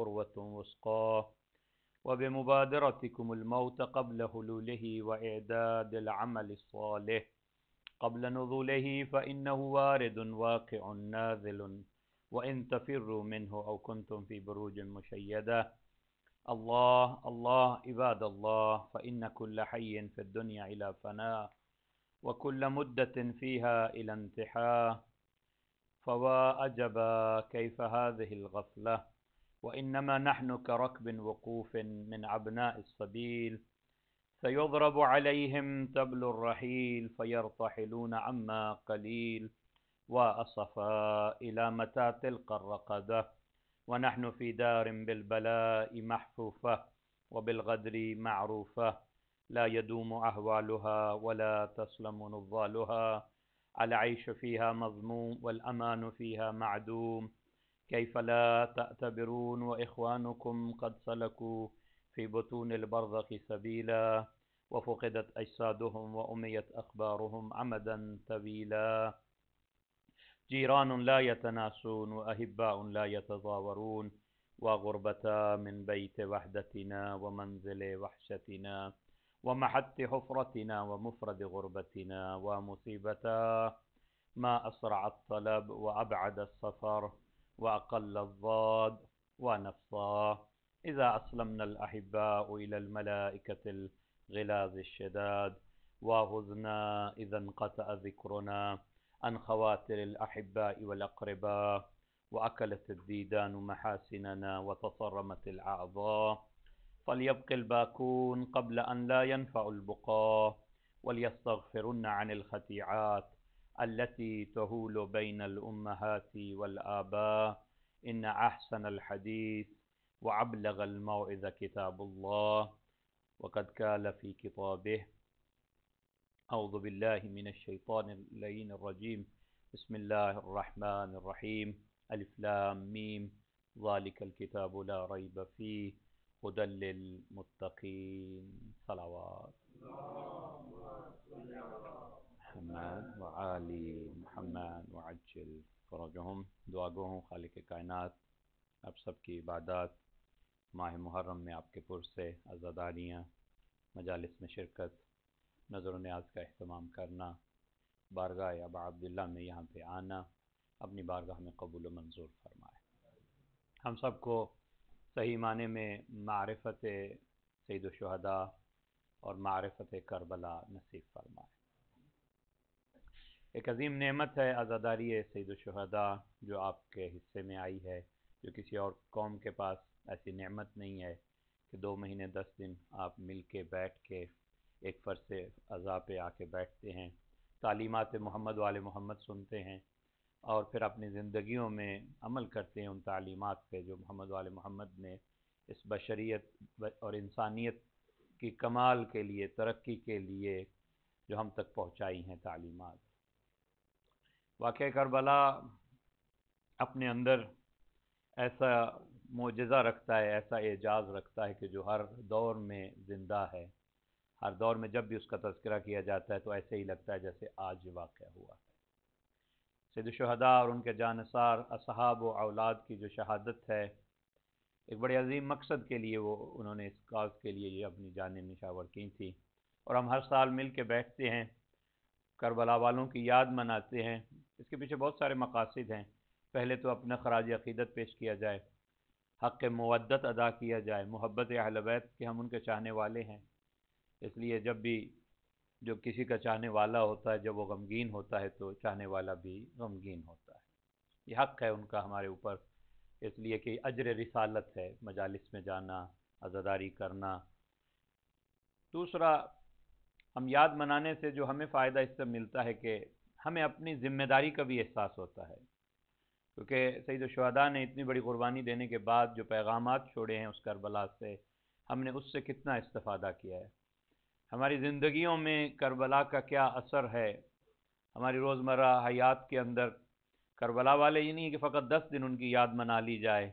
عروة وثقى وبمبادرتكم الموت قبل حلوله وإعداد العمل الصالح قبل نزوله فإنه وارد واقع نازل وإن تفروا منه أو كنتم في بروج مشيدة. الله الله عباد الله، فإن كل حي في الدنيا إلى فناء وكل مدة فيها إلى انتحاء، فوا أجبا كيف هذه الغفلة، وإنما نحن كركب وقوف من أبناء السبيل، سيضرب عليهم تبل الرحيل فيرتحلون عما قليل، وأصفا إلى متى تلقى الرقدة، ونحن في دار بالبلاء محفوفة وبالغدر معروفة، لا يدوم أهوالها ولا تسلم نضالها، العيش فيها مضموم والأمان فيها معدوم، كيف لا تعتبرون وإخوانكم قد سلكوا في بطون البرزخ سبيلا، وفقدت أجسادهم وأميت أخبارهم عمدا طويلا، جيران لا يتناسون وأحباء لا يتزاورون، وغربتا من بيت وحدتنا ومنزل وحشتنا ومحط حفرتنا ومفرد غربتنا، ومصيبتا ما أسرع الطلب وأبعد السفر وأقل الضاد ونفصا، إذا أسلمنا الأحباء إلى الملائكة الغلاظ الشداد، وغزنا إذا انقطع ذكرنا عن خواتر الأحباء والأقرباء، وأكلت الديدان محاسننا وتصرمت الأعضاء، فليبق الباكون قبل أن لا ينفع البقاء، وليستغفرن عن الخطيئات التي تهول بين الأمهات والآباء، إن أحسن الحديث وأبلغ الموعظة كتاب الله، وقد قال في كتابه: أعوذ بالله من الشيطان اللعين الرجيم، بسم الله الرحمن الرحيم، ألف لام ميم، ذلك الكتاب لا ريب فيه هدى للمتقين. صلوات محمد وآل محمد وعجل فرجهم. دعا گو ہوں خالق کائنات آپ سب کی عبادات ماہ محرم میں آپ کے پر سے عزاداریاں، مجالس میں شرکت، نظر و نیاز کا اہتمام کرنا، بارگاہ ابا عبداللہ میں یہاں پہ آنا، اپنی بارگاہ میں قبول و منظور فرمائے. ہم سب کو صحیح معنی میں معرفت سید الشہداء اور معرفت کربلا نصیب فرمائے. ایک عظیم نعمت ہے عزاداری سید الشہداء جو آپ کے حصے میں آئی ہے، جو کسی اور قوم کے پاس ایسی نعمت نہیں ہے کہ 2 مہینے 10 دن آپ مل کے بیٹھ کے ایک فرش عزا پہ آ کے بیٹھتے ہیں، تعلیمات محمد وآل محمد سنتے ہیں، اور پھر اپنی زندگیوں میں عمل کرتے ہیں ان تعلیمات پہ جو محمد وآل محمد نے اس بشریت اور انسانیت کی کمال کے لیے، ترقی کے لیے جو ہم تک پہنچائی ہیں تعلیمات. واقعہ کربلا اپنے اندر ایسا معجزہ رکھتا ہے، ایسا اعجاز رکھتا ہے کہ جو ہر دور میں زندہ ہے. ہر دور میں جب بھی اس کا تذکرہ کیا جاتا ہے تو ایسے ہی لگتا ہے جیسے آج یہ واقعہ ہوا. سید الشہداء اور ان کے جانثار اصحاب و اولاد کی جو شہادت ہے، ایک بڑے عظیم مقصد کے لیے انہوں نے اس کاز کے لیے یہ اپنی جانیں نشاور کی تھی، اور ہم ہر سال مل کے بیٹھتے ہیں، کربلا والوں کی یاد مناتے ہیں. اس کے پیچھے بہت سارے مقاصد ہیں. پہلے تو اپنا خراج عقیدت پیش کیا جائے، حق مودت ادا کیا جائے، محبت اہل بیت کہ ہم ان کے چاہنے والے ہیں، اس لیے جب بھی جو کسی کا چاہنے والا ہوتا ہے جب وہ غمگین ہوتا ہے تو چاہنے والا بھی غمگین ہوتا ہے. یہ حق ہے ان کا ہمارے اوپر، اس لیے کہ اجر رسالت ہے مجالس میں جانا، عزاداری کرنا. دوسرا، ہم یاد منانے سے جو ہمیں فائدہ اس سے ملتا ہے کہ ہمیں اپنی ذمہ داری کا بھی احساس ہوتا ہے، کیونکہ سید الشہداء نے اتنی بڑی قربانی دینے کے بعد جو پیغامات چھوڑے ہیں اس کربلا سے، ہم نے اس سے کتنا استفادہ کیا ہے. ہماری زندگیوں میں کربلا کا کیا اثر ہے، ہماری روزمرہ حیات کے اندر. کربلا والے یہ نہیں کہ فقط 10 دن ان کی یاد منا لی جائے،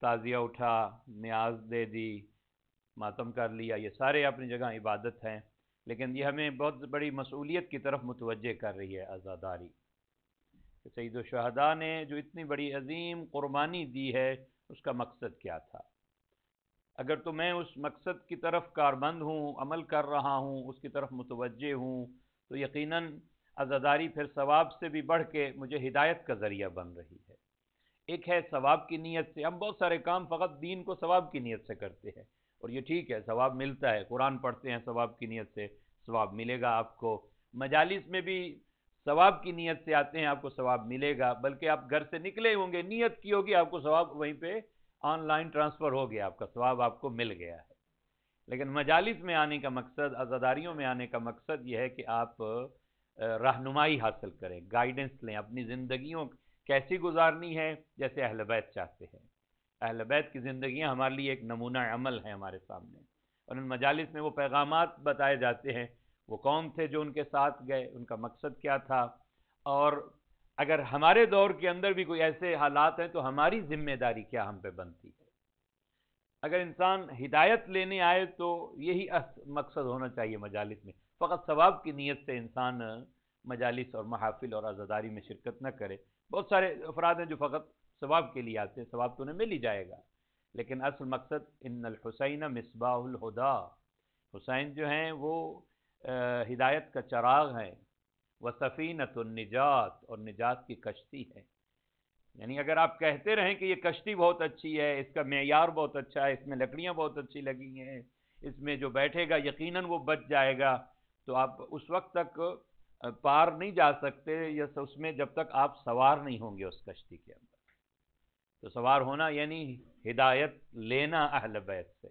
تعزیہ اٹھا، نیاز دے دی، ماتم کر لیا، یہ سارے اپنی جگہ عبادت ہیں، لیکن یہ ہمیں بہت بڑی مسئولیت کی طرف متوجہ کر رہی ہے عزاداری. سید الشہداء نے جو اتنی بڑی عظیم قربانی دی ہے اس کا مقصد کیا تھا؟ اگر تو میں اس مقصد کی طرف کاربند ہوں، عمل کر رہا ہوں، اس کی طرف متوجہ ہوں، تو یقیناً عزاداری پھر ثواب سے بھی بڑھ کے مجھے ہدایت کا ذریعہ بن رہی ہے۔ ایک ہے ثواب کی نیت سے، ہم بہت سارے کام فقط دین کو ثواب کی نیت سے کرتے ہیں، اور یہ ٹھیک ہے، ثواب ملتا ہے، قرآن پڑھتے ہیں ثواب کی نیت سے، ثواب ملے گا آپ کو، مجالس میں بھی ثواب کی نیت سے آتے ہیں، آپ کو ثواب ملے گا، بلکہ آپ گھر سے نکلے ہوں گے، نیت کی ہوگی، آپ کو ثواب وہیں پہ آن لائن ٹرانسفر ہو گیا، آپ کا ثواب آپ کو مل گیا ہے۔ لیکن مجالس میں آنے کا مقصد، عزاداریوں میں آنے کا مقصد یہ ہے کہ آپ رہنمائی حاصل کریں، گائیڈنس لیں، اپنی زندگیوں کیسی گزارنی ہے جیسے اہل بیت چاہتے ہیں۔ اہل بیت کی زندگیاں ہمارے لیے ایک نمونہ عمل ہیں ہمارے سامنے، اور ان مجالس میں وہ پیغامات بتائے جاتے ہیں، وہ کون تھے جو ان کے ساتھ گئے، ان کا مقصد کیا تھا، اور اگر ہمارے دور کے اندر بھی کوئی ایسے حالات ہیں تو ہماری ذمہ داری کیا ہم پہ بنتی ہے۔ اگر انسان ہدایت لینے آئے تو یہی مقصد ہونا چاہیے مجالس میں، فقط ثواب کی نیت سے انسان مجالس اور محافل اور عزاداری میں شرکت نہ کرے۔ بہت سارے افراد ہیں جو فقط ثواب کے لیے آتے ہیں، ثواب تو انہیں مل ہی جائے گا، لیکن اصل مقصد ان الحسین مصباح الہدا، حسین جو ہیں وہ ہدایت کا چراغ ہیں، وسفینۃ النجات، اور نجات کی کشتی ہے۔ یعنی اگر آپ کہتے رہیں کہ یہ کشتی بہت اچھی ہے، اس کا معیار بہت اچھا ہے، اس میں لکڑیاں بہت اچھی لگی ہیں، اس میں جو بیٹھے گا یقیناً وہ بچ جائے گا، تو آپ اس وقت تک پار نہیں جا سکتے یا اس میں جب تک آپ سوار نہیں ہوں گے اس کشتی کے اندر۔ تو سوار ہونا یعنی ہدایت لینا اہل بیت سے۔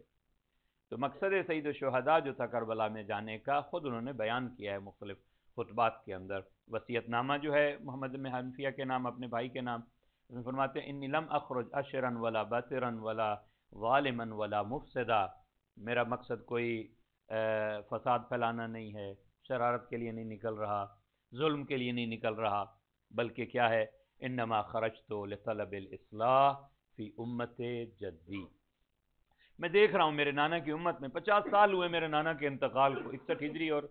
تو مقصد سید الشہداء جو تھا کربلا میں جانے کا، خود انہوں نے بیان کیا ہے مختلف خطبات کے اندر۔ وصیت نامہ جو ہے محمد بن حنفیہ کے نام، اپنے بھائی کے نام، اس میں فرماتے ہیں انی لم اخرج اشرا ولا بطرا ولا ظالما ولا مفسدا، میرا مقصد کوئی فساد پھیلانا نہیں ہے، شرارت کے لیے نہیں نکل رہا، ظلم کے لیے نہیں نکل رہا، بلکہ کیا ہے، انما خرجت لطلب الاصلاح فی امت جدی، میں دیکھ رہا ہوں میرے نانا کی امت میں 50 سال ہوئے میرے نانا کے انتقال کو، 61 ہجری اور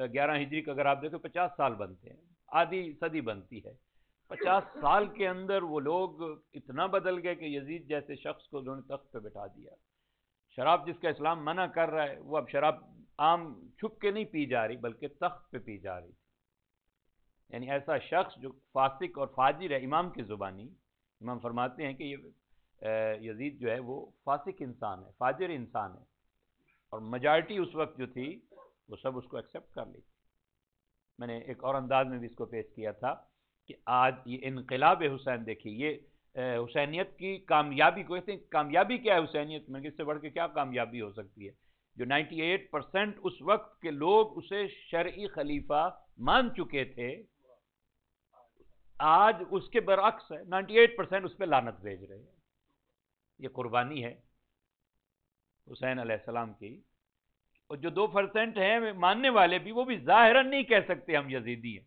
11 ہجری کا اگر آپ دیکھیں 50 سال بنتے ہیں، آدھی صدی بنتی ہے۔ 50 سال کے اندر وہ لوگ اتنا بدل گئے کہ یزید جیسے شخص کو انہوں نے تخت پہ بٹھا دیا۔ شراب جس کا اسلام منع کر رہا ہے، وہ اب شراب عام چھپ کے نہیں پی جا رہی بلکہ تخت پہ پی جا رہی، یعنی ایسا شخص جو فاسق اور فاجر ہے، امام کی زبانی امام فرماتے ہیں کہ یہ یزید جو ہے وہ فاسق انسان ہے، فاجر انسان ہے، اور میجارٹی اس وقت جو تھی وہ سب اس کو ایکسیپٹ کر لی۔ میں نے ایک اور انداز میں بھی اس کو پیش کیا تھا کہ آج یہ انقلاب حسین دیکھیے، یہ حسینیت کی کامیابی کو کہتے ہیں، کامیابی کیا ہے حسینیت میں، اس سے بڑھ کے کیا کامیابی ہو سکتی ہے؟ جو 98% اس وقت کے لوگ اسے شرعی خلیفہ مان چکے تھے، آج اس کے برعکس ہے، 98% اس پہ لعنت بھیج رہے ہیں۔ یہ قربانی ہے حسین علیہ السلام کی، اور جو 2% ہیں ماننے والے بھی، وہ بھی ظاہراً نہیں کہہ سکتے ہم یزیدی ہیں،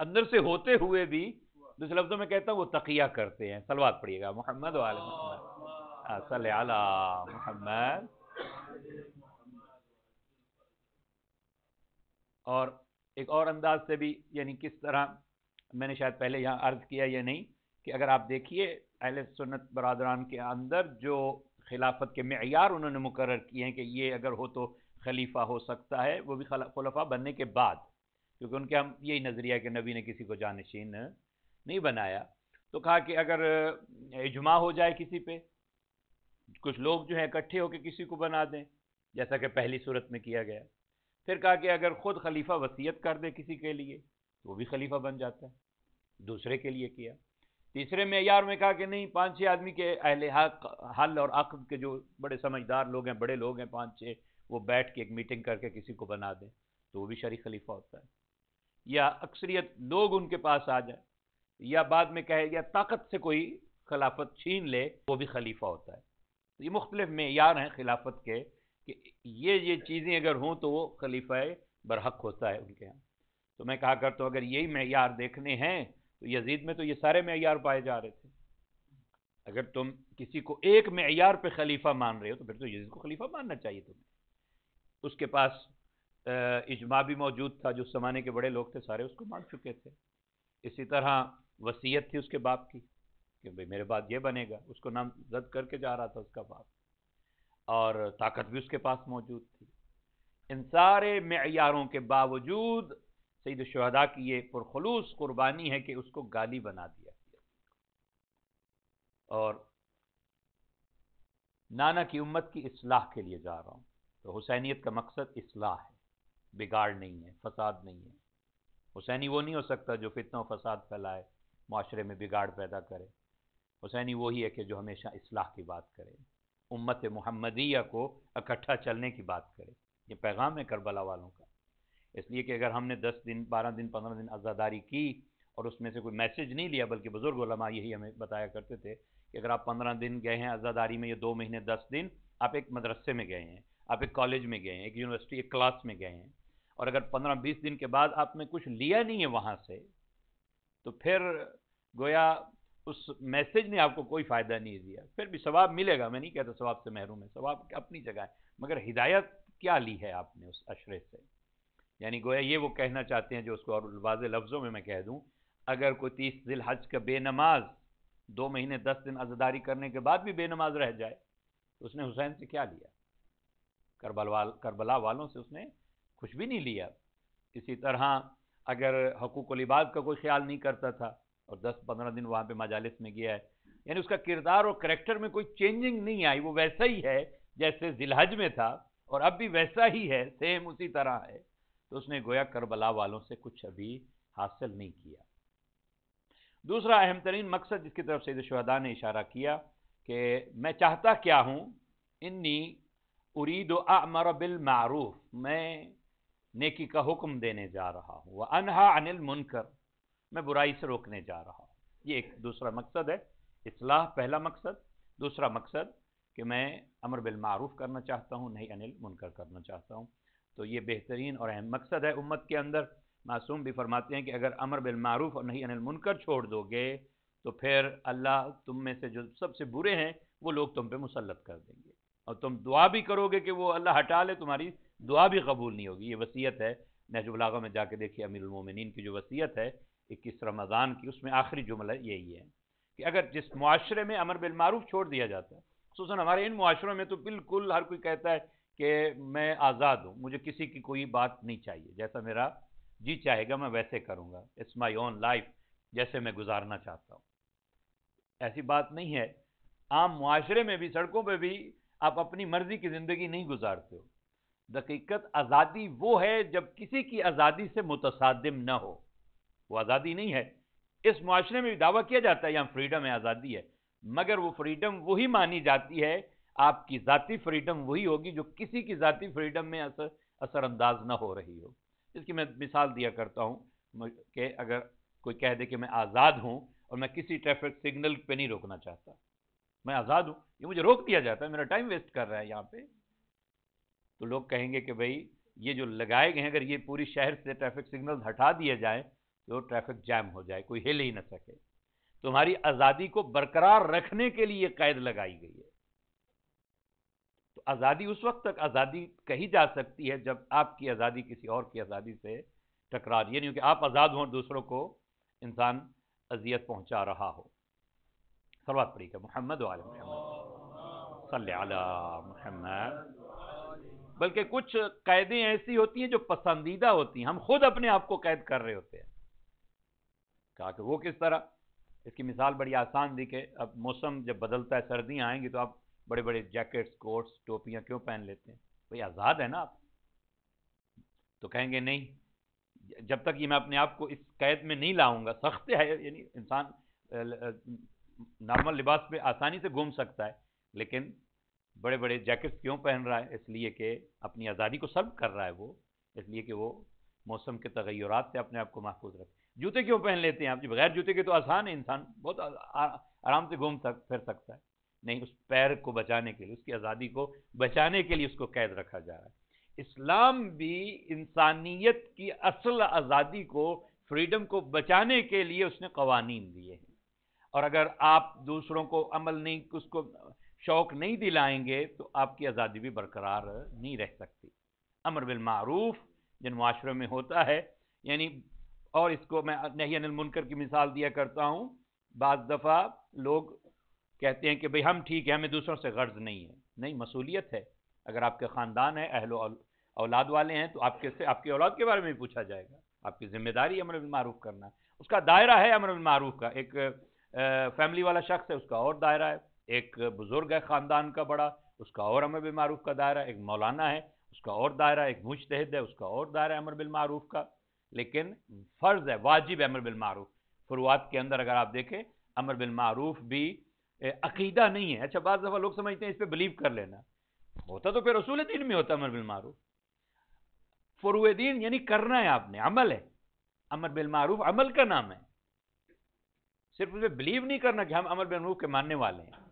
اندر سے ہوتے ہوئے بھی، دوسرے لفظوں میں کہتا ہوں وہ تقیہ کرتے ہیں۔ صلوات پڑھیے گا محمد وآل محمد، صلی علی محمد۔ اور ایک اور انداز سے بھی، یعنی کس طرح، میں نے شاید پہلے یہاں عرض کیا یا نہیں، کہ اگر آپ دیکھیے اہل سنت برادران کے اندر جو خلافت کے معیار انہوں نے مقرر کیے ہیں کہ یہ اگر ہو تو خلیفہ ہو سکتا ہے، وہ بھی خلفاء بننے کے بعد، کیونکہ ان کے ہم یہی نظریہ کہ نبی نے کسی کو جانشین نہیں بنایا، تو کہا کہ اگر اجماع ہو جائے کسی پہ، کچھ لوگ جو ہیں اکٹھے ہو کے کسی کو بنا دیں، جیسا کہ پہلی صورت میں کیا گیا، پھر کہا کہ اگر خود خلیفہ وصیت کر دے کسی کے لیے تو وہ بھی خلیفہ بن جاتا ہے، دوسرے کے لیے کیا۔ تیسرے معیار میں کہا کہ نہیں، 5-6 آدمی کے اہل حل اور عقد کے جو بڑے سمجھدار لوگ ہیں، بڑے لوگ ہیں 5-6، وہ بیٹھ کے ایک میٹنگ کر کے کسی کو بنا دیں تو وہ بھی شرعی خلیفہ ہوتا ہے، یا اکثریت لوگ ان کے پاس آ جائے، یا بعد میں کہے یا طاقت سے کوئی خلافت چھین لے وہ بھی خلیفہ ہوتا ہے۔ تو یہ مختلف معیار ہیں خلافت کے کہ یہ چیزیں اگر ہوں تو وہ خلیفہ برحق ہوتا ہے ان کے ہاں۔ تو میں کہا کرتا ہوں اگر یہی معیار دیکھنے ہیں تو یزید میں تو یہ سارے معیار پائے جا رہے تھے۔ اگر تم کسی کو ایک معیار پہ خلیفہ مان رہے ہو تو پھر تو یزید کو خلیفہ ماننا چاہیے تمہیں۔ اس کے پاس اجماع بھی موجود تھا، جو اس زمانے کے بڑے لوگ تھے سارے اس کو مان چکے تھے۔ اسی طرح وصیت تھی اس کے باپ کی کہ بھئی میرے بعد یہ بنے گا، اس کو نامزد کر کے جا رہا تھا اس کا باپ، اور طاقت بھی اس کے پاس موجود تھی۔ ان سارے معیاروں کے باوجود سید الشہداء کی یہ پرخلوص قربانی ہے کہ اس کو گالی بنا دیا، اور نانا کی امت کی اصلاح کے لیے جا رہا ہوں۔ تو حسینیت کا مقصد اصلاح ہے، بگاڑ نہیں ہے، فساد نہیں ہے۔ حسینی وہ نہیں ہو سکتا جو فتنہ و فساد پھیلائے، معاشرے میں بگاڑ پیدا کرے۔ حسینی وہی ہے کہ جو ہمیشہ اصلاح کی بات کرے، امت محمدیہ کو اکٹھا چلنے کی بات کرے۔ یہ پیغام ہے کربلا والوں کا۔ اس لیے کہ اگر ہم نے 10 دن 12 دن 15 دن عزاداری کی اور اس میں سے کوئی میسج نہیں لیا، بلکہ بزرگ علماء یہی ہمیں بتایا کرتے تھے کہ اگر آپ 15 دن گئے ہیں عزاداری میں، یا 2 مہینے 10 دن آپ ایک مدرسے میں گئے ہیں، آپ ایک کالج میں گئے ہیں، ایک یونیورسٹی ایک کلاس میں گئے ہیں، اور اگر 15-20 دن کے بعد آپ نے کچھ لیا نہیں ہے وہاں سے، تو پھر گویا اس میسج نے آپ کو کوئی فائدہ نہیں دیا۔ پھر بھی ثواب ملے گا، میں نہیں کہتا ثواب سے محروم ہے، ثواب اپنی جگہ ہے، مگر ہدایت کیا لی ہے آپ نے اس عشرے سے؟ یعنی گویا یہ وہ کہنا چاہتے ہیں جو اس کو اور واضح لفظوں میں کہہ دوں، اگر کوئی 30 ذی الحج کا بے نماز 2 مہینے 10 دن عزاداری کرنے کے بعد بھی بے نماز رہ جائے تو اس نے حسین سے کیا لیا؟ کربلا والوں سے اس نے کچھ بھی نہیں لیا۔ اسی طرح اگر حقوق العباد کا کوئی خیال نہیں کرتا تھا اور 10-15 دن وہاں پہ مجالس میں گیا ہے، یعنی اس کا کردار اور کریکٹر میں کوئی چینجنگ نہیں آئی، وہ ویسا ہی ہے جیسے ذی الحج میں تھا، اور اب بھی ویسا ہی ہے، سیم اسی طرح ہے۔ تو اس نے گویا کربلا والوں سے کچھ ابھی حاصل نہیں کیا۔ دوسرا اہم ترین مقصد جس کی طرف سید الشہداء نے اشارہ کیا کہ میں چاہتا کیا ہوں، انی ارید اعمر بالمعروف، میں نیکی کا حکم دینے جا رہا ہوں، وانہا عن المنکر، میں برائی سے روکنے جا رہا ہوں۔ یہ ایک دوسرا مقصد ہے، اصلاح پہلا مقصد، دوسرا مقصد کہ میں امر بالمعروف کرنا چاہتا ہوں، نہیں عن المنکر کرنا چاہتا ہوں۔ تو یہ بہترین اور اہم مقصد ہے امت کے اندر۔ معصوم بھی فرماتے ہیں کہ اگر امر بالمعروف اور نہیں عن المنکر چھوڑ دو گے تو پھر اللہ تم میں سے جو سب سے برے ہیں وہ لوگ تم پہ مسلط کر دیں گے، اور تم دعا بھی کرو گے کہ وہ اللہ ہٹا لے، تمہاری دعا بھی قبول نہیں ہوگی۔ یہ وصیت ہے، نہج البلاغہ میں جا کے دیکھیے امیر المومنین کی جو وصیت ہے 21 رمضان کی، اس میں آخری جملہ یہی ہے کہ اگر جس معاشرے میں امر بالمعروف چھوڑ دیا جاتا ہے، خصوصاً ہمارے ان معاشروں میں تو بالکل ہر کوئی کہتا ہے کہ میں آزاد ہوں، مجھے کسی کی کوئی بات نہیں چاہیے، جیسا میرا جی چاہے گا میں ویسے کروں گا، اٹس مائی اون لائف، جیسے میں گزارنا چاہتا ہوں۔ ایسی بات نہیں ہے، عام معاشرے میں بھی، سڑکوں پہ بھی آپ اپنی مرضی کی زندگی نہیں گزارتے ہو۔ حقیقت آزادی وہ ہے جب کسی کی آزادی سے متصادم نہ ہو، وہ آزادی نہیں ہے۔ اس معاشرے میں بھی دعویٰ کیا جاتا ہے یہاں فریڈم ہے، آزادی ہے، مگر وہ فریڈم وہی مانی جاتی ہے، آپ کی ذاتی فریڈم وہی ہوگی جو کسی کی ذاتی فریڈم میں اثر انداز نہ ہو رہی ہو۔ اس کی میں مثال دیا کرتا ہوں کہ اگر کوئی کہہ دے کہ میں آزاد ہوں اور میں کسی ٹریفک سگنل پہ نہیں روکنا چاہتا، میں آزاد ہوں، یہ مجھے روک دیا جاتا ہے، میرا ٹائم ویسٹ کر رہا ہے یہاں پہ، تو لوگ کہیں گے کہ بھئی یہ جو لگائے گئے ہیں، اگر یہ پوری شہر سے ٹریفک سگنل ہٹا دیے جائیں تو ٹریفک جام ہو جائے، کوئی ہل ہی نہ سکے۔ تمہاری آزادی کو برقرار رکھنے کے لیے قید لگائی گئی ہے۔ تو آزادی اس وقت تک آزادی کہی جا سکتی ہے جب آپ کی آزادی کسی اور کی آزادی سے ٹکرا، یہ نہیں کہ آپ آزاد ہوں اور دوسروں کو انسان اذیت پہنچا رہا ہو۔ صلوات پڑھی کہ محمد و علی محمد صلی علی محمد۔ بلکہ کچھ قیدیں ایسی ہوتی ہیں جو پسندیدہ ہوتی ہیں، ہم خود اپنے آپ کو قید کر رہے ہوتے ہیں۔ کہا کہ وہ کس طرح؟ اس کی مثال بڑی آسان دی کہ اب موسم جب بدلتا ہے، سردیاں آئیں گی تو آپ بڑے بڑے جیکٹس، کوٹس، ٹوپیاں کیوں پہن لیتے ہیں؟ بھئی آزاد ہے نا آپ۔ تو کہیں گے نہیں، جب تک یہ میں اپنے آپ کو اس قید میں نہیں لاؤں گا، سخت ہے، یعنی انسان نارمل لباس پہ آسانی سے گھوم سکتا ہے، لیکن بڑے بڑے جیکٹس کیوں پہن رہا ہے؟ اس لیے کہ اپنی آزادی کو سلب کر رہا ہے وہ، اس لیے کہ وہ موسم کے تغیرات سے اپنے آپ کو محفوظ رکھے۔ جوتے کیوں پہن لیتے ہیں آپ؟ جی بغیر جوتے کے تو آسان ہے، انسان بہت آرام سے گھوم پھر سکتا ہے۔ نہیں، اس پیر کو بچانے کے لیے، اس کی آزادی کو بچانے کے لیے اس کو قید رکھا جا رہا ہے۔ اسلام بھی انسانیت کی اصل آزادی کو، فریڈم کو بچانے کے لیے اس نے قوانین دیے ہیں، اور اگر آپ دوسروں کو عمل نہیں، اس کو شوق نہیں دلائیں گے تو آپ کی آزادی بھی برقرار نہیں رہ سکتی۔ امر بالمعروف جن معاشروں میں ہوتا ہے، یعنی، اور اس کو میں نہی عن المنکر کی مثال دیا کرتا ہوں، بعض دفعہ لوگ کہتے ہیں کہ بھئی ہم ٹھیک ہے، ہمیں دوسروں سے غرض نہیں ہے. نہیں، مسئولیت ہے. اگر آپ کے خاندان ہے، اہل و اولاد والے ہیں، تو آپ کی اولاد کے بارے میں بھی پوچھا جائے گا. آپ کی ذمہ داری امر بالمعروف کرنا ہے. اس کا دائرہ ہے امر بالمعروف کا. ایک فیملی والا شخص ہے، اس کا اور دائرہ ہے. ایک بزرگ ہے خاندان کا بڑا، اس کا اور امر بالمعروف کا دائرہ. ایک مولانا ہے، اس کا اور دائرہ. ایک مجتہد ہے، اس کا اور دائرہ امر بالمعروف کا. لیکن فرض ہے، واجب ہے امر بالمعروف. فروعات کے اندر اگر آپ دیکھیں، امر بالمعروف بھی عقیدہ نہیں ہے. اچھا، بعض دفعہ لوگ سمجھتے ہیں اس پہ بلیو کر لینا ہوتا، تو پھر اصول دین میں ہوتا امر بالمعروف. فروع دین یعنی کرنا ہے آپ نے، عمل ہے. امر بالمعروف عمل کا نام ہے. صرف اس پہ بلیو نہیں کرنا کہ ہم امر بالمعروف کے ماننے والے ہیں.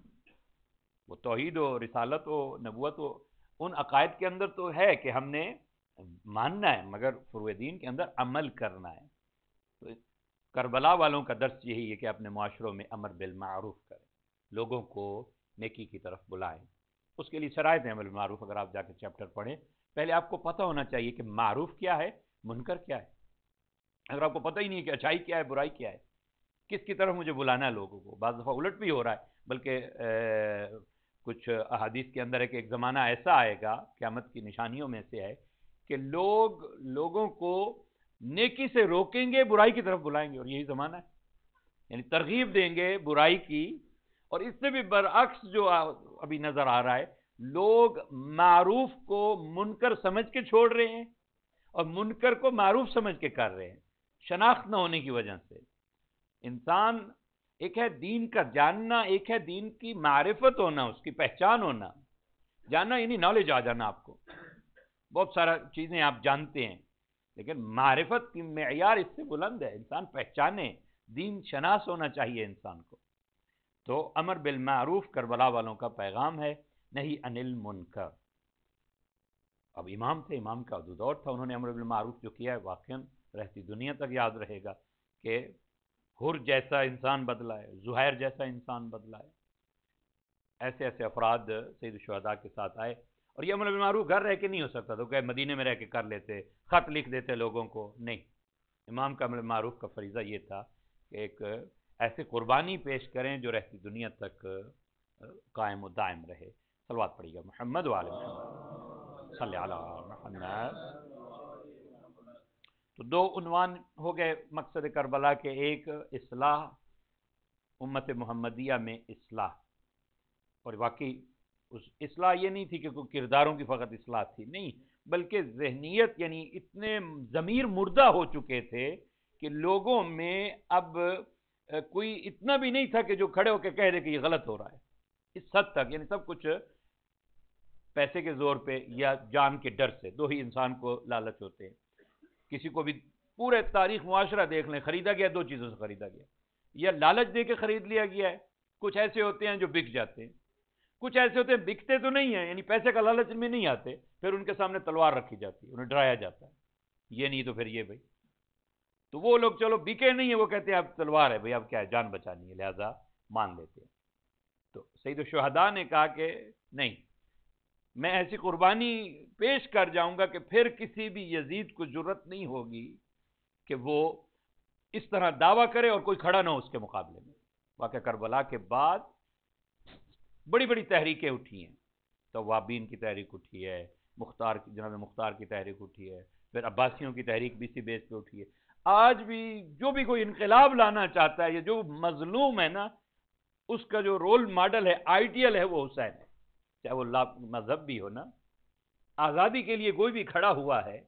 وہ توحید و رسالت و نبوت و ان عقائد کے اندر تو ہے کہ ہم نے ماننا ہے، مگر فروع دین کے اندر عمل کرنا ہے. تو کربلا والوں کا درس یہی ہے کہ اپنے معاشروں میں امر بالمعروف کریں، لوگوں کو نیکی کی طرف بلائیں. اس کے لیے شرائط ہیں امر بالمعروف. اگر آپ جا کے چیپٹر پڑھیں، پہلے آپ کو پتہ ہونا چاہیے کہ معروف کیا ہے، منکر کیا ہے. اگر آپ کو پتہ ہی نہیں ہے کہ اچھائی کیا ہے، برائی کیا ہے، کس کی طرف مجھے بلانا ہے لوگوں کو. بعض دفعہ الٹ بھی ہو رہا ہے، بلکہ کچھ احادیث کے اندر ہے کہ ایک زمانہ ایسا آئے گا، قیامت کی نشانیوں میں سے ہے، کہ لوگوں کو نیکی سے روکیں گے، برائی کی طرف بلائیں گے. اور یہی زمانہ ہے، یعنی ترغیب دیں گے برائی کی. اور اس سے بھی برعکس جو ابھی نظر آ رہا ہے، لوگ معروف کو منکر سمجھ کے چھوڑ رہے ہیں اور منکر کو معروف سمجھ کے کر رہے ہیں، شناخت نہ ہونے کی وجہ سے. انسان ایک ہے دین کا جاننا، ایک ہے دین کی معرفت ہونا، اس کی پہچان ہونا. جاننا یعنی نالج آ جانا. آپ کو بہت سارا چیزیں آپ جانتے ہیں، لیکن معرفت کی معیار اس سے بلند ہے. انسان پہچانے، دین شناس ہونا چاہیے انسان کو. تو امر بالمعروف کربلا والوں کا پیغام ہے، نہیں عن المنکر. اب امام تھے، امام کا دور تھا، انہوں نے امر بالمعروف جو کیا ہے واقعا رہتی دنیا تک یاد رہے گا کہ حر جیسا انسان بدلا ہے، زہیر جیسا انسان بدلا ہے. ایسے ایسے افراد سید الشہداء کے ساتھ آئے. اور یہ امر بالمعروف گھر رہ کے نہیں ہو سکتا، تو کہ مدینے میں رہ کے کر لیتے، خط لکھ دیتے لوگوں کو. نہیں، امام کا امر بالمعروف کا فریضہ یہ تھا کہ ایک ایسے قربانی پیش کریں جو رہتی دنیا تک قائم و دائم رہے. صلوات پڑھیے گا محمد وعلی محمد صلی علی محمد. تو دو عنوان ہو گئے مقصد کربلا کے. ایک اصلاح، امت محمدیہ میں اصلاح. اور واقعی اس اصلاح یہ نہیں تھی کہ کوئی کرداروں کی فقط اصلاح تھی، نہیں، بلکہ ذہنیت، یعنی اتنے ضمیر مردہ ہو چکے تھے کہ لوگوں میں اب کوئی اتنا بھی نہیں تھا کہ جو کھڑے ہو کے کہہ دے کہ یہ غلط ہو رہا ہے. اس حد تک، یعنی سب کچھ پیسے کے زور پہ یا جان کے ڈر سے. دو ہی انسان کو لالچ ہوتے ہیں. کسی کو بھی پورے تاریخ معاشرہ دیکھ لیں، خریدا گیا دو چیزوں سے خریدا گیا، یا لالچ دے کے خرید لیا گیا ہے. کچھ ایسے ہوتے ہیں جو بک جاتے ہیں، کچھ ایسے ہوتے ہیں بکتے تو نہیں ہیں، یعنی پیسے کا لالچ میں نہیں آتے، پھر ان کے سامنے تلوار رکھی جاتی ہے، انہیں ڈرایا جاتا ہے، یہ نہیں تو پھر یہ. بھائی تو وہ لوگ چلو بکے نہیں ہیں، وہ کہتے ہیں اب تلوار ہے بھائی، اب کیا ہے، جان بچانی ہے، لہذا مان لیتے ہیں. تو سید الشہداء نے کہا کہ نہیں، میں ایسی قربانی پیش کر جاؤں گا کہ پھر کسی بھی یزید کو جرت نہیں ہوگی کہ وہ اس طرح دعویٰ کرے اور کوئی کھڑا نہ ہو اس کے مقابلے میں. واقعہ کربلا کے بعد بڑی بڑی تحریکیں اٹھی ہیں. توابین کی تحریک اٹھی ہے، جناب مختار کی تحریک اٹھی ہے، پھر عباسیوں کی تحریک بھی اسی بیس پہ اٹھی ہے. آج بھی جو بھی کوئی انقلاب لانا چاہتا ہے، یا جو مظلوم ہے نا، اس کا جو رول ماڈل ہے، آئیڈیل ہے، وہ حسین ہے. چاہے وہ مذہب بھی ہو نا، آزادی کے لیے کوئی بھی کھڑا ہوا ہے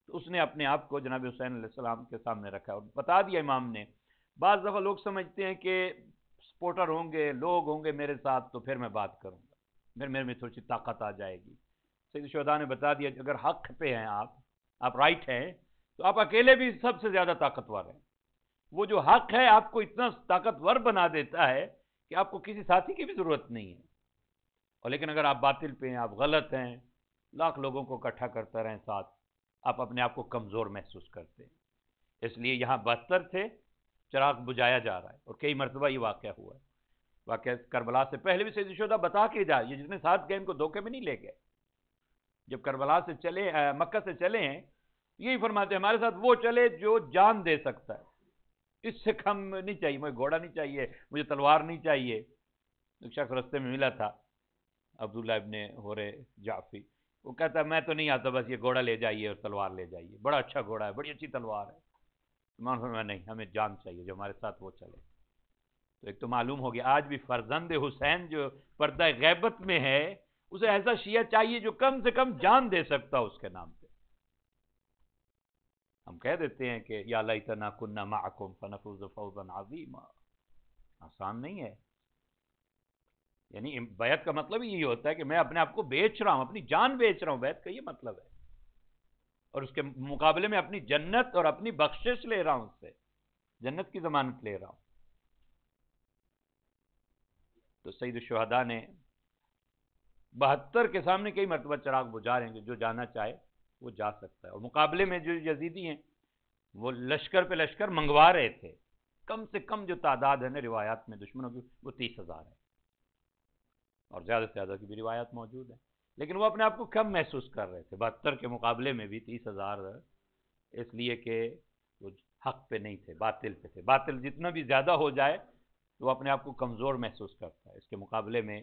تو اس نے اپنے آپ کو جناب حسین علیہ السلام کے سامنے رکھا اور بتا دیا امام نے. بعض دفعہ لوگ سمجھتے ہیں کہ سپورٹر ہوں گے، لوگ ہوں گے میرے ساتھ، تو پھر میں بات کروں گا، پھر میرے میں تھوڑی سی طاقت آ جائے گی. سید الشہداء نے بتا دیا کہ اگر حق پہ ہیں آپ رائٹ ہیں، تو آپ اکیلے بھی سب سے زیادہ طاقتور ہیں. وہ جو حق ہے آپ کو اتنا طاقتور بنا دیتا ہے کہ آپ کو کسی ساتھی کی بھی ضرورت نہیں ہے. اور لیکن اگر آپ باطل پہ ہیں، آپ غلط ہیں، لاکھ لوگوں کو اکٹھا کرتا رہیں ساتھ، آپ اپنے آپ کو کمزور محسوس کرتے ہیں. اس لیے یہاں 72 تھے، چراغ بجھایا جا رہا ہے، اور کئی مرتبہ یہ واقعہ ہوا ہے. واقعہ کربلا سے پہلے بھی سید الشہداء بتا کے جا، یہ جتنے ساتھ گئے ان کو دھوکے میں نہیں لے گئے. جب کربلا سے چلے، مکہ سے چلے ہیں، یہی فرماتے ہیں ہمارے ساتھ وہ چلے جو جان دے سکتا ہے. اس سے کم نہیں چاہیے، مجھے گھوڑا نہیں چاہیے، مجھے تلوار نہیں چاہیے۔ ایک شخص رستے میں ملا تھا، عبداللہ ابن حورے جعفی، وہ کہتا ہے میں تو نہیں آتا، بس یہ گھوڑا لے جائیے اور تلوار لے جائیے، بڑا اچھا گھوڑا ہے، بڑی اچھی تلوار ہے۔ میں فرمایا نہیں، ہمیں جان چاہیے، جو ہمارے ساتھ وہ چلے۔ تو ایک تو معلوم ہو گیا آج بھی فرزند حسین جو پردہ غیبت میں ہے، اسے ایسا شیعہ چاہیے جو کم سے کم جان دے سکتا اس کے نام پہ۔ ہم کہہ دیتے ہیں کہ یا لیتنا کنا معکم فنفوز فوزا عظیما، آسان نہیں ہے۔ یعنی بیعت کا مطلب یہی ہوتا ہے کہ میں اپنے آپ کو بیچ رہا ہوں، اپنی جان بیچ رہا ہوں، بیعت کا یہ مطلب ہے، اور اس کے مقابلے میں اپنی جنت اور اپنی بخشش لے رہا ہوں، اس سے جنت کی ضمانت لے رہا ہوں۔ تو سید الشہداء نے 72 کے سامنے کئی مرتبہ چراغ بجھا رہے ہیں کہ جو جانا چاہے وہ جا سکتا ہے، اور مقابلے میں جو یزیدی ہیں وہ لشکر پہ لشکر منگوا رہے تھے، کم سے کم جو تعداد ہے نا روایات میں دشمنوں کی وہ 30,000 ہے، اور زیادہ سے زیادہ کی بھی روایات موجود ہیں، لیکن وہ اپنے آپ کو کم محسوس کر رہے تھے 72 کے مقابلے میں بھی 30,000، اس لیے کہ وہ حق پہ نہیں تھے، باطل پہ تھے۔ باطل جتنا بھی زیادہ ہو جائے تو وہ اپنے آپ کو کمزور محسوس کرتا ہے، اس کے مقابلے میں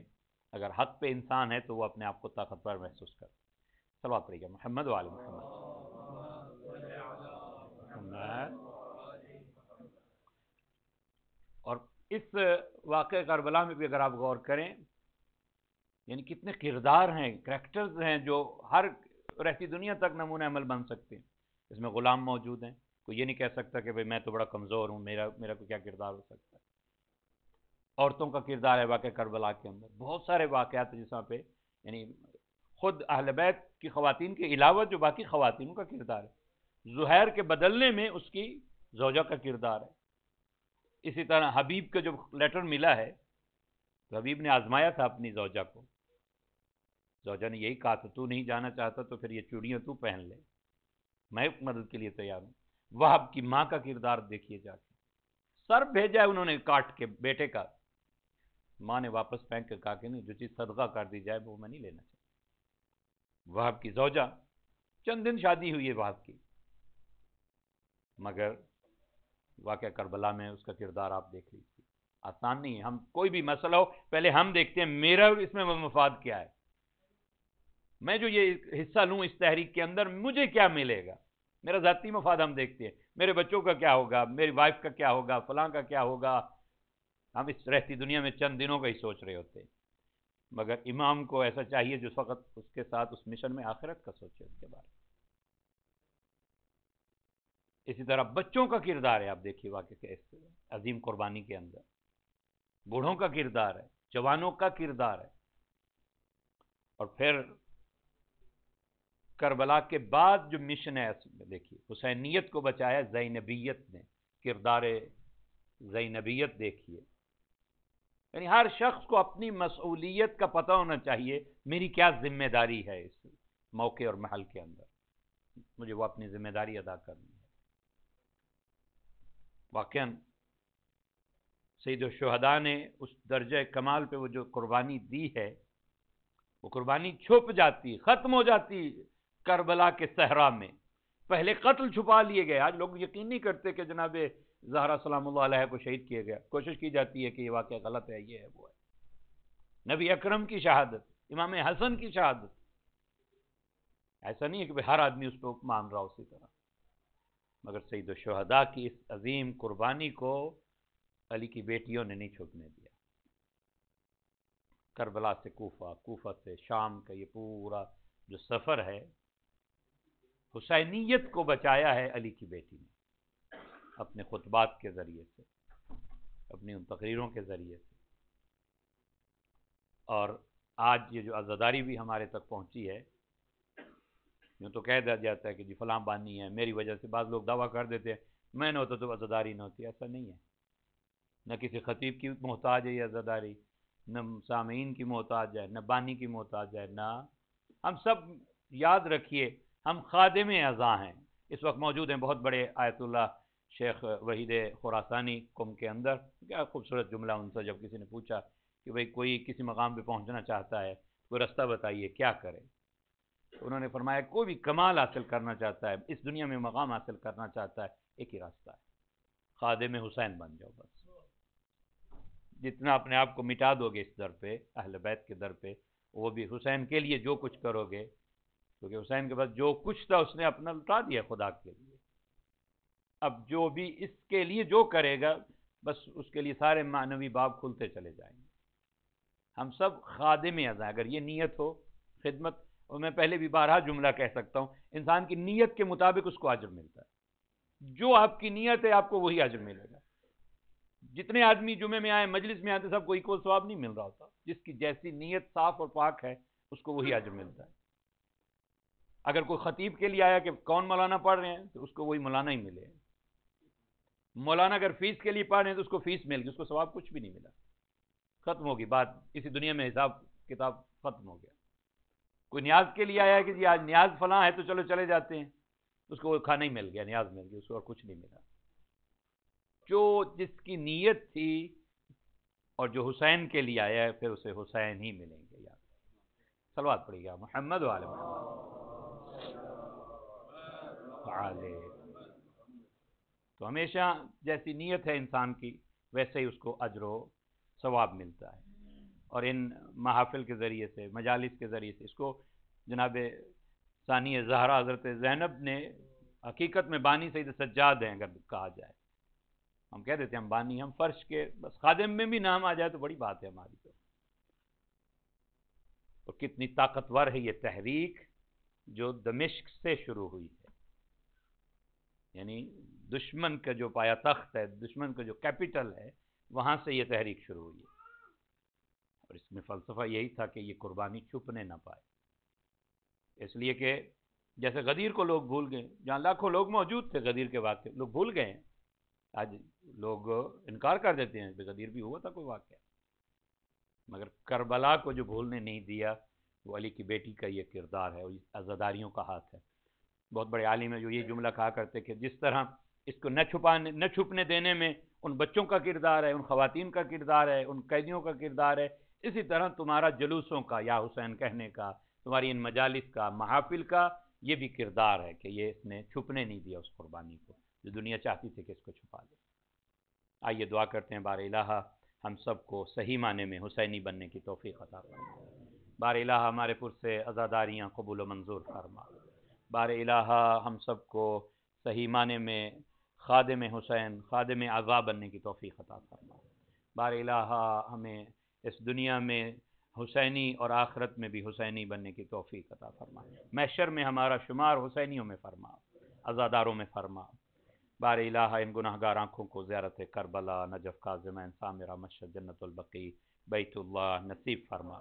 اگر حق پہ انسان ہے تو وہ اپنے آپ کو طاقتور محسوس کرتا ہے۔ صلوات پڑھیے گا محمد وعلی محمد۔ اور اس واقعہ کربلا میں بھی اگر آپ غور کریں، یعنی کتنے کردار ہیں، کریکٹرز ہیں جو ہر رہتی دنیا تک نمونہ عمل بن سکتے ہیں۔ اس میں غلام موجود ہیں، کوئی یہ نہیں کہہ سکتا کہ بھئی میں تو بڑا کمزور ہوں، میرا کو کیا کردار ہو سکتا ہے۔ عورتوں کا کردار ہے واقعہ کربلا کے اندر، بہت سارے واقعات ہیں جساں پہ یعنی خود اہل بیت کی خواتین کے علاوہ جو باقی خواتین کا کردار ہے۔ زہیر کے بدلنے میں اس کی زوجہ کا کردار ہے۔ اسی طرح حبیب کا جو لیٹر ملا ہے تو حبیب نے آزمایا تھا اپنی زوجہ کو، زوجہ نے یہی کہا تھا تو نہیں جانا چاہتا تو پھر یہ چوڑیاں تو پہن لے، میں مدد کے لیے تیار ہوں۔ وہب کی ماں کا کردار دیکھیے جا کے، سر بھیجا ہے انہوں نے کاٹ کے بیٹے کا، ماں نے واپس پھینک کے کہا کہ نہیں، جو چیز صدقہ کر دی جائے وہ میں نہیں لینا چاہتا۔ وہب کی زوجہ، چند دن شادی ہوئی ہے وہب کی، مگر واقعہ کربلا میں اس کا کردار آپ دیکھ لیجیے، آسان نہیں ہے۔ ہم کوئی بھی مسئلہ ہو پہلے ہم دیکھتے ہیں میرا اس میں مفاد کیا ہے، میں جو یہ حصہ لوں اس تحریک کے اندر مجھے کیا ملے گا، میرا ذاتی مفاد ہم دیکھتے ہیں، میرے بچوں کا کیا ہوگا، میری وائف کا کیا ہوگا، فلاں کا کیا ہوگا۔ ہم اس رہتی دنیا میں چند دنوں کا ہی سوچ رہے ہوتے ہیں، مگر امام کو ایسا چاہیے جو فقط اس کے ساتھ اس مشن میں آخرت کا سوچے اس کے بارے میں۔ اسی طرح بچوں کا کردار ہے، آپ دیکھیے واقعہ کے اس عظیم قربانی کے اندر، بوڑھوں کا کردار ہے، جوانوں کا کردار ہے، اور پھر کربلا کے بعد جو مشن ہے دیکھیے، حسینیت کو بچایا زینبیت نے، کردار زینبیت دیکھیے، یعنی ہر شخص کو اپنی مسئولیت کا پتہ ہونا چاہیے، میری کیا ذمہ داری ہے اس موقع اور محل کے اندر، مجھے وہ اپنی ذمہ داری ادا کرنی ہے۔ واقعاً سید الشہداء نے اس درجہ کمال پہ وہ جو قربانی دی ہے، وہ قربانی چھپ جاتی، ختم ہو جاتی کربلا کے صحرا میں۔ پہلے قتل چھپا لیے گئے، آج لوگ یقین نہیں کرتے کہ جناب زہرا سلام اللہ علیہ کو شہید کیا گیا، کوشش کی جاتی ہے کہ یہ واقعہ غلط ہے، یہ ہے وہ ہے۔ نبی اکرم کی شہادت، امام حسن کی شہادت، ایسا نہیں ہے کہ ہر آدمی اس کو مان رہا اسی طرح، مگر سید الشہداء کی اس عظیم قربانی کو علی کی بیٹیوں نے نہیں چھپنے دیا۔ کربلا سے کوفہ، کوفہ سے شام کا یہ پورا جو سفر ہے، حسینیت کو بچایا ہے علی کی بیٹی نے، اپنے خطبات کے ذریعے سے، اپنی ان تقریروں کے ذریعے سے۔ اور آج یہ جو عزاداری بھی ہمارے تک پہنچی ہے، یوں تو کہہ دیا جاتا ہے کہ جی فلاں بانی ہے، میری وجہ سے بعض لوگ دعویٰ کر دیتے ہیں میں نہ ہوتا تو عزاداری نہ ہوتی، ایسا نہیں ہے۔ نہ کسی خطیب کی محتاج ہے یہ عزاداری، نہ سامعین کی محتاج ہے، نہ بانی کی محتاج ہے، نہ ہم سب یاد رکھیے ہم خادم اعضاء ہیں۔ اس وقت موجود ہیں بہت بڑے آیت اللہ شیخ وحید خراسانی قم کے اندر، کیا خوبصورت جملہ ان سے جب کسی نے پوچھا کہ بھئی کوئی کسی مقام پہ پہنچنا چاہتا ہے، کوئی رستہ بتائیے کیا کرے، تو انہوں نے فرمایا کوئی بھی کمال حاصل کرنا چاہتا ہے، اس دنیا میں مقام حاصل کرنا چاہتا ہے، ایک ہی راستہ ہے، خادم حسین بن جاؤ بس. جتنا اپنے آپ کو مٹا دو گے اس در پہ، اہل بیت کے در پہ، وہ بھی حسین کے لیے جو کچھ کرو گے، کیونکہ حسین کے پاس جو کچھ تھا اس نے اپنا لٹا دیا خدا کے لیے. اب جو بھی اس کے لیے جو کرے گا بس اس کے لیے سارے معنوی باب کھلتے چلے جائیں گے. ہم سب خادم اعضا، اگر یہ نیت ہو خدمت، اور میں پہلے بھی بارہا جملہ کہہ سکتا ہوں، انسان کی نیت کے مطابق اس کو اجر ملتا ہے. جو آپ کی نیت ہے آپ کو وہی اجر ملے گا. جتنے آدمی جمعے میں آئے مجلس میں آتے سب کو ایکول ثواب نہیں مل رہا ہوتا. جس کی جیسی نیت صاف اور پاک ہے اس کو وہی اجر ملتا ہے. اگر کوئی خطیب کے لیے آیا کہ کون مولانا پڑھ رہے ہیں تو اس کو وہی مولانا ہی ملے. مولانا اگر فیس کے لیے پڑھ رہے ہیں تو اس کو فیس مل گئی، اس کو ثواب کچھ بھی نہیں ملا. ختم ہوگی بات، اسی دنیا میں حساب کتاب ختم ہو گیا. کوئی نیاز کے لیے آیا کہ جی آج نیاز فلاں ہے تو چلو چلے جاتے ہیں، اس کو وہ کھانا ہی مل گیا، نیاز مل گئی، اس کو اور کچھ نہیں ملا. جو جس کی نیت تھی اور جو حسین کے لیے آیا ہے پھر اسے حسین ہی ملیں گے. یار صلوات پڑھیے گا محمد وعلی محمد. تو ہمیشہ جیسی نیت ہے انسان کی ویسے ہی اس کو اجر و ثواب ملتا ہے. اور ان محافل کے ذریعے سے، مجالس کے ذریعے سے، اس کو جناب ثانی زہرا حضرت زینب نے، حقیقت میں بانی سید سجاد ہیں اگر کہا جائے، ہم کہہ دیتے ہیں ہم بانی، ہم فرش کے، بس خادم میں بھی نام آ جائے تو بڑی بات ہے ہماری. اور کتنی طاقتور ہے یہ تحریک جو دمشق سے شروع ہوئی ہے. یعنی دشمن کا جو پایا تخت ہے، دشمن کا جو کیپٹل ہے، وہاں سے یہ تحریک شروع ہوئی ہے. اور اس میں فلسفہ یہی تھا کہ یہ قربانی چھپنے نہ پائے. اس لیے کہ جیسے غدیر کو لوگ بھول گئے، جہاں لاکھوں لوگ موجود تھے غدیر کے واقعے، لوگ بھول گئے ہیں. آج لوگ انکار کر دیتے ہیں کہ غدیر بھی ہوا تھا کوئی واقعہ، مگر کربلا کو جو بھولنے نہیں دیا وہ علی کی بیٹی کا یہ کردار ہے، عزاداریوں کا ہاتھ ہے. بہت بڑے عالم ہے جو یہ جملہ کہا کرتے کہ جس طرح اس کو نہ چھپنے دینے میں ان بچوں کا کردار ہے، ان خواتین کا کردار ہے، ان قیدیوں کا کردار ہے، اسی طرح تمہارا جلوسوں کا یا حسین کہنے کا، تمہاری ان مجالس کا، محافل کا یہ بھی کردار ہے کہ یہ اس نے چھپنے نہیں دیا اس قربانی کو جو دنیا چاہتی تھی کہ اس کو چھپا دے. آئیے دعا کرتے ہیں بار الہ ہم سب کو صحیح معنی میں حسینی بننے کی توفیق عطا فرما. بار الہ ہمارے پر سے عزاداریاں قبول و منظور فرما. بار الہ ہم سب کو صحیح معنی میں خادم حسین، خادم اعضا بننے کی توفیق عطا فرما. بار الہ ہمیں اس دنیا میں حسینی اور آخرت میں بھی حسینی بننے کی توفیق عطا فرما. محشر میں ہمارا شمار حسینیوں میں فرما، عزاداروں میں فرما. بار الہ ان گناہ گار آنکھوں کو زیارت کربلا، نجف، کاظمین، سامرہ، مشہد، جنت البقیع، بیت اللہ نصیب فرما.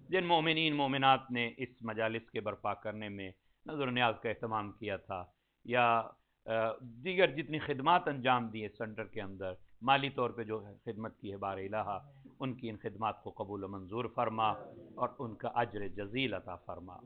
جن مومنین مومنات نے اس مجالس کے برپا کرنے میں نظر و نیاز کا اہتمام کیا تھا یا دیگر جتنی خدمات انجام دی اس سینٹر کے اندر، مالی طور پہ جو خدمت کی ہے، بار الہ ان کی ان خدمات کو قبول و منظور فرما اور ان کا اجر جزیل عطا فرما.